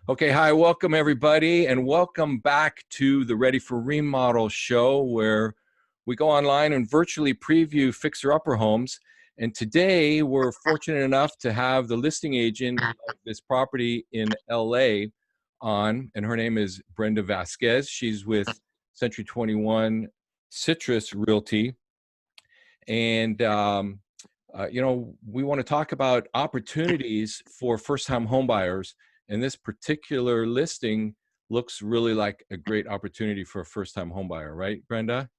Okay, hi, welcome everybody, and welcome back to the Ready for Remodel show, where we go online and virtually preview fixer-upper homes. And today we're fortunate enough to have the listing agent of this property in LA on, and her name is Brenda Vasquez. She's with Century 21 Citrus Realty. And we want to talk about opportunities for first-time homebuyers, and this particular listing looks really like a great opportunity for a first-time homebuyer, right, Brenda?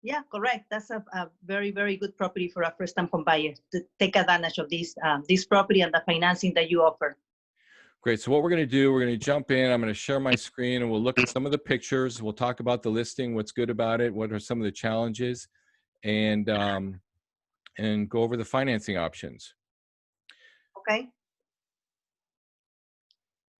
Yeah, correct. That's a very, very good property for a first-time home buyer to take advantage of this property and the financing that you offer. Great. So what we're going to do, we're going to jump in. I'm going to share my screen, and we'll look at some of the pictures. We'll talk about the listing, what's good about it, what are some of the challenges, and go over the financing options. Okay.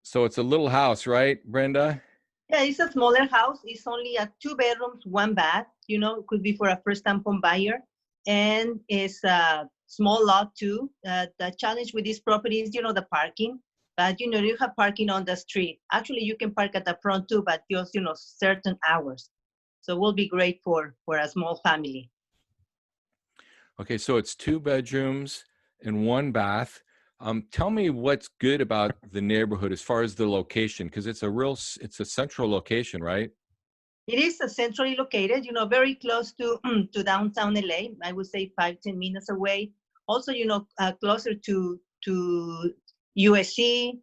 So it's a little house, right, Brenda? Yeah, it's a smaller house. It's only 2 bedrooms, 1 bath. It could be for a first-time home buyer. And it's a small lot too. The challenge with this property is, the parking. But, you have parking on the street. Actually, you can park at the front too, but just, certain hours. So it will be great for a small family. Okay, so it's 2 bedrooms and 1 bath. Tell me what's good about the neighborhood as far as the location, because it's a central location, right? It is centrally located, very close to to downtown LA. I would say 5-10 minutes away. Also, closer to USC.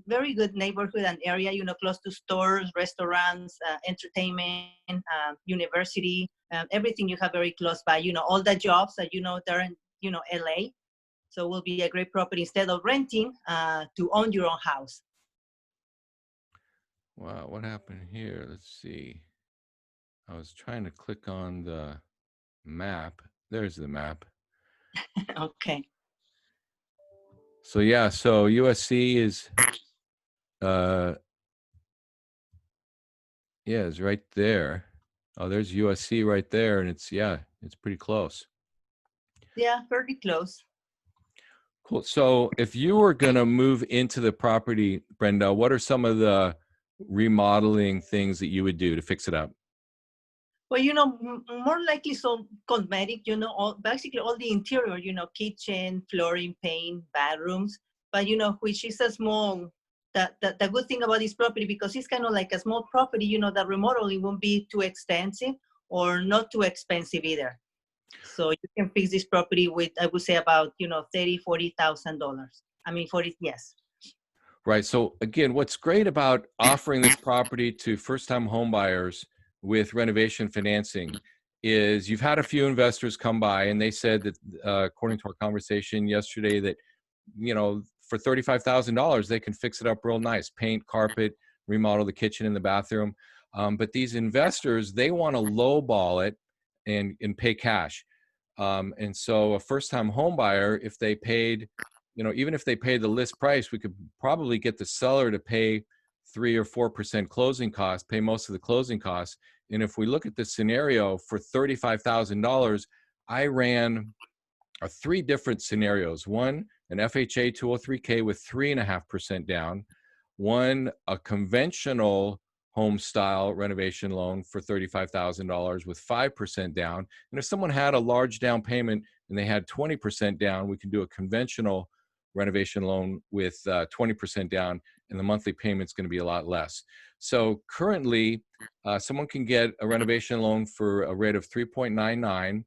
Very good neighborhood and area. Close to stores, restaurants, entertainment, university. Everything you have very close by. All the jobs that they're in LA. So it will be a great property instead of renting to own your own house. Wow, what happened here? Let's see. I was trying to click on the map. There's the map. Okay. So yeah, so USC is is right there. Oh, there's USC right there, and it's pretty close. Yeah, very close. Cool. So if you were going to move into the property, Brenda, what are some of the remodeling things that you would do to fix it up? Well, more likely some cosmetic, basically all the interior, kitchen, flooring, paint, bathrooms, but, which is a small, the good thing about this property, because it's kind of like a small property, the remodeling won't be too extensive or not too expensive either. So you can fix this property with, I would say about, $30,000-$40,000. I mean, 40, yes. Right. So again, what's great about offering this property to first-time homebuyers with renovation financing is you've had a few investors come by and they said that, according to our conversation yesterday, that, for $35,000, they can fix it up real nice, paint, carpet, remodel the kitchen and the bathroom. But these investors, they want to lowball it and pay cash. And so a first-time homebuyer, if they paid, even if they paid the list price, we could probably get the seller to pay 3 or 4% closing costs, pay most of the closing costs. And if we look at the scenario for $35,000, I ran 3 different scenarios. One, an FHA 203K with 3.5% down. One, a conventional home style renovation loan for $35,000 with 5% down. And if someone had a large down payment and they had 20% down, we can do a conventional renovation loan with 20% down, and the monthly payment's going to be a lot less. So currently, someone can get a renovation loan for a rate of 3.99.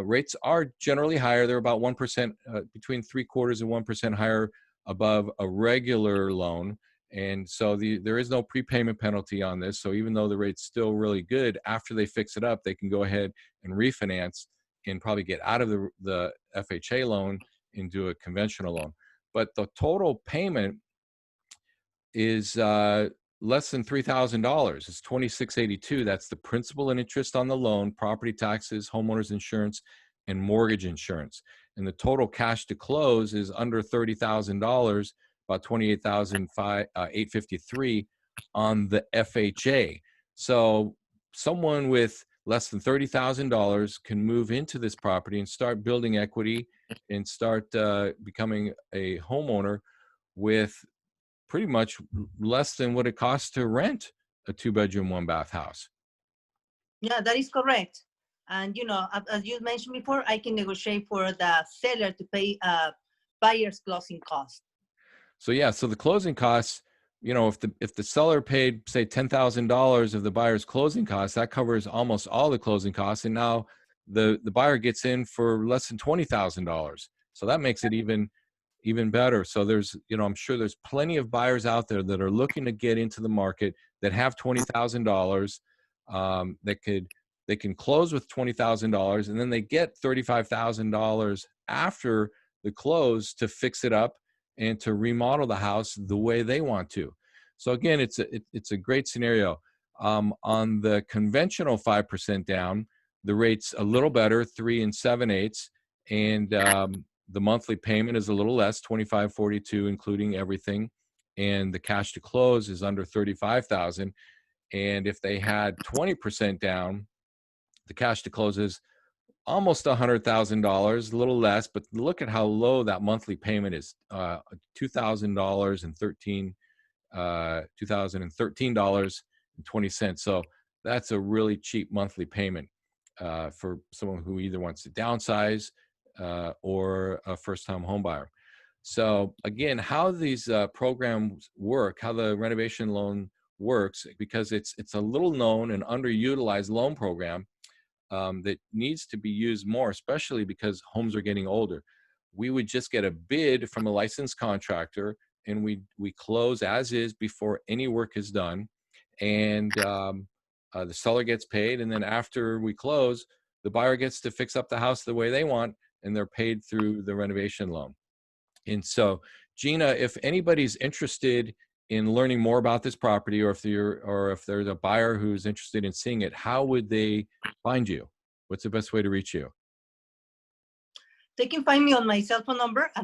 Rates are generally higher. They're about 1%, between 3/4 and 1% higher above a regular loan. And so there is no prepayment penalty on this. So even though the rate's still really good, after they fix it up, they can go ahead and refinance and probably get out of the FHA loan and do a conventional loan. But the total payment is less than $3,000. It's $2,682. That's the principal and interest on the loan, property taxes, homeowners insurance, and mortgage insurance. And the total cash to close is under $30,000, about $28,853 on the FHA. So someone with less than $30,000 can move into this property and start building equity and start becoming a homeowner with pretty much less than what it costs to rent a 2-bedroom, 1-bath house. Yeah, that is correct. And as you mentioned before, I can negotiate for the seller to pay buyer's closing costs. So yeah, so the closing costs, if the seller paid, say, $10,000 of the buyer's closing costs, that covers almost all the closing costs, and now the buyer gets in for less than $20,000. So that makes it even better. So there's, I'm sure there's plenty of buyers out there that are looking to get into the market that have $20,000, they can close with $20,000, and then they get $35,000 after the close to fix it up and to remodel the house the way they want to. So again, it's a great scenario. On the conventional 5% down, the rate's a little better, 3 7/8, and the monthly payment is a little less, $25.42, including everything, and the cash to close is under $35,000. And if they had 20% down, the cash to close is almost $100,000, a little less, but look at how low that monthly payment is, $2,013.20. So that's a really cheap monthly payment for someone who either wants to downsize or a first-time home buyer. So again, how these programs work, how the renovation loan works, because it's a little known and underutilized loan program that needs to be used more, especially because homes are getting older. We would just get a bid from a licensed contractor, and we close as is before any work is done, and the seller gets paid, and then after we close, the buyer gets to fix up the house the way they want, and they're paid through the renovation loan. And so, Gina, if anybody's interested in learning more about this property, or if there's a buyer who's interested in seeing it, how would they find you? What's the best way to reach you? They can find me on my cell phone number at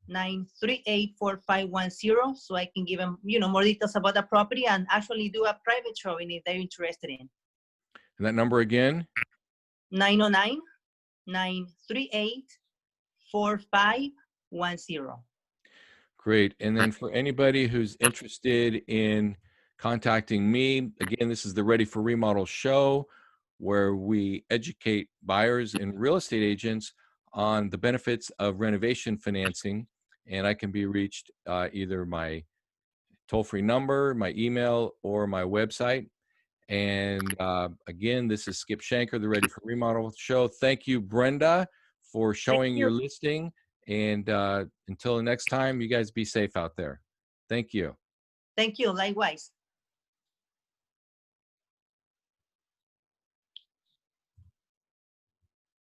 909-938-4510, so I can give them, more details about the property and actually do a private showing if they're interested in. And that number again? 909-938-4510. Great. And then for anybody who's interested in contacting me, again, this is the Ready for Remodel show, where we educate buyers and real estate agents on the benefits of renovation financing. And I can be reached either my toll-free number, my email, or my website. And again, this is Skip Shanker, the Ready for Remodel show. Thank you, Brenda, for showing your listing. And until the next time, you guys be safe out there. Thank you. Thank you. Likewise.